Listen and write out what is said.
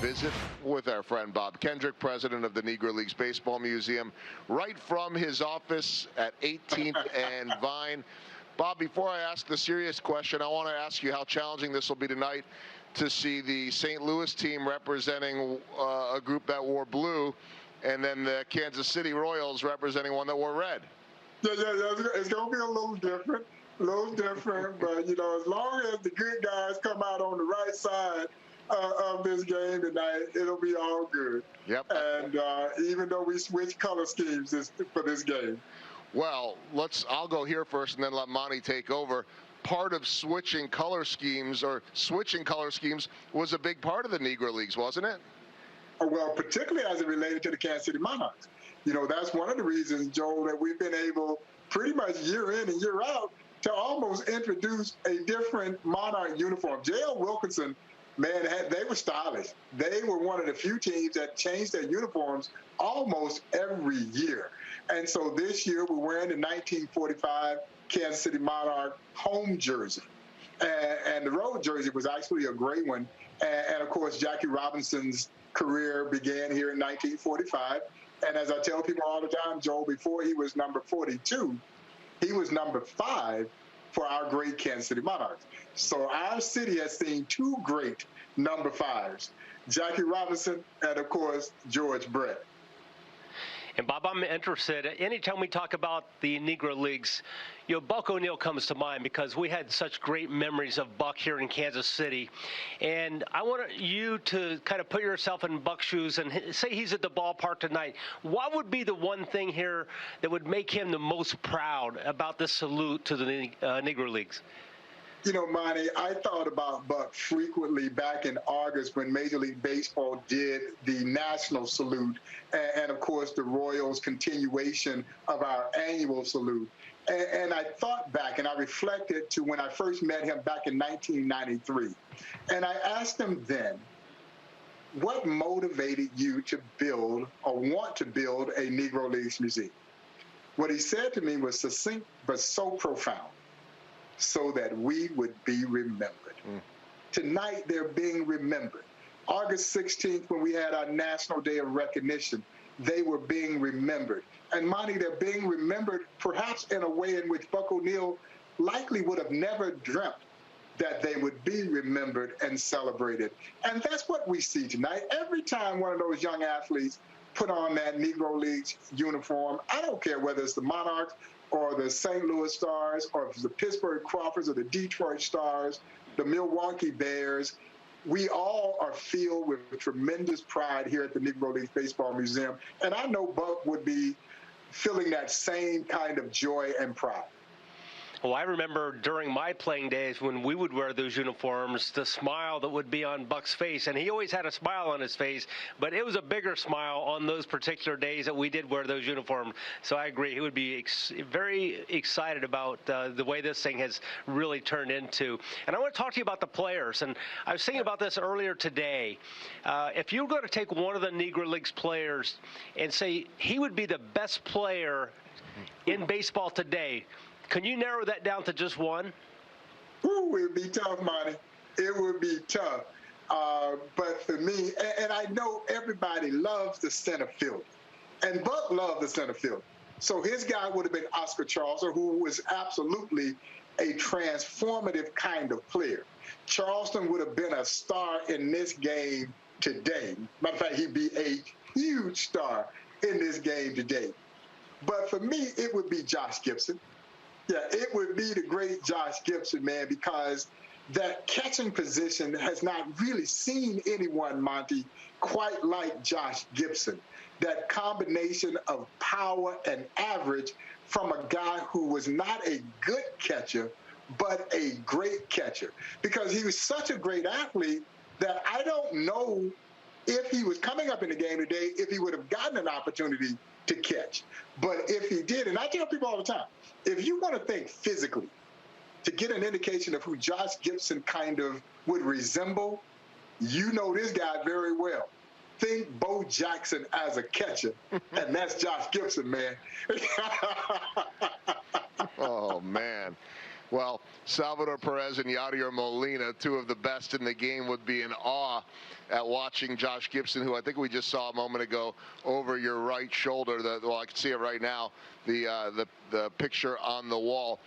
visit with our friend Bob Kendrick, president of the Negro Leagues Baseball Museum, right from his office at 18th and Vine. Bob, before I ask the serious question, I want to ask you how challenging this will be tonight to see the St. Louis team representing a group that wore blue, and then the Kansas City Royals representing one that wore red. Yeah, it's going to be a little different, but, you know, as long as the good guys come out on the right side of this game tonight, it'll be all good. Yep. And even though we switch color schemes for this game. Well, I'll go here first and then let Monty take over. Part of switching color schemes was a big part of the Negro Leagues, wasn't it? Well, particularly as it related to the Kansas City Monarchs. You know, that's one of the reasons, Joel, that we've been able pretty much year in and year out to almost introduce a different Monarch uniform. J.L. Wilkinson, man, they were stylish. They were one of the few teams that changed their uniforms almost every year. And so this year we're wearing the 1945 Kansas City Monarch home jersey. And the road jersey was actually a gray one. And of course, Jackie Robinson's career began here in 1945. And as I tell people all the time, Joel, before he was number 42, he was number 5 for our great Kansas City Monarchs. So our city has seen 2 great number 5s, Jackie Robinson and, of course, George Brett. And, Bob, I'm interested, anytime we talk about the Negro Leagues, you know, Buck O'Neil comes to mind because we had such great memories of Buck here in Kansas City. And I want you to kind of put yourself in Buck's shoes and say he's at the ballpark tonight. What would be the one thing here that would make him the most proud about this salute to the Negro Leagues? You know, Monty, I thought about Buck frequently back in August when Major League Baseball did the national salute and of course, the Royals' continuation of our annual salute. And I thought back and I reflected to when I first met him back in 1993. And I asked him then, what motivated you to build or want to build a Negro Leagues museum? What he said to me was succinct but so profound. So that we would be remembered. Tonight, they're being remembered. August 16th, when we had our National Day of Recognition, they were being remembered. And, Monty, they're being remembered perhaps in a way in which Buck O'Neil likely would have never dreamt that they would be remembered and celebrated. And that's what we see tonight. Every time one of those young athletes put on that Negro Leagues uniform, I don't care whether it's the Monarchs or the St. Louis Stars, or the Pittsburgh Crawfords, or the Detroit Stars, the Milwaukee Bears, we all are filled with tremendous pride here at the Negro Leagues Baseball Museum. And I know Buck would be feeling that same kind of joy and pride. Well, I remember during my playing days when we would wear those uniforms, the smile that would be on Buck's face. And he always had a smile on his face, but it was a bigger smile on those particular days that we did wear those uniforms. So I agree. He would be very excited about the way this thing has really turned into. And I want to talk to you about the players. And I was thinking about this earlier today. If you were going to take one of the Negro Leagues players and say he would be the best player in baseball today, can you narrow that down to just one? Ooh, it would be tough, Monty. It would be tough. But for me, and I know everybody loves the center field, and Buck loved the center field. So his guy would have been Oscar Charleston, who was absolutely a transformative kind of player. Charleston would have been a star in this game today. Matter of fact, he'd be a huge star in this game today. But for me, it would be Josh Gibson. Yeah, it would be the great Josh Gibson, man, because that catching position has not really seen anyone, Monty, quite like Josh Gibson. That combination of power and average from a guy who was not a good catcher, but a great catcher. Because he was such a great athlete that I don't know if he was coming up in the game today, if he would have gotten an opportunity to catch. But if he did, and I tell people all the time, if you want to think physically, to get an indication of who Josh Gibson kind of would resemble, you know this guy very well. Think Bo Jackson as a catcher, and that's Josh Gibson, man. Oh, man. Well, Salvador Perez and Yadier Molina, two of the best in the game, would be in awe at watching Josh Gibson, who I think we just saw a moment ago over your right shoulder. Well, I can see it right now, the picture on the wall.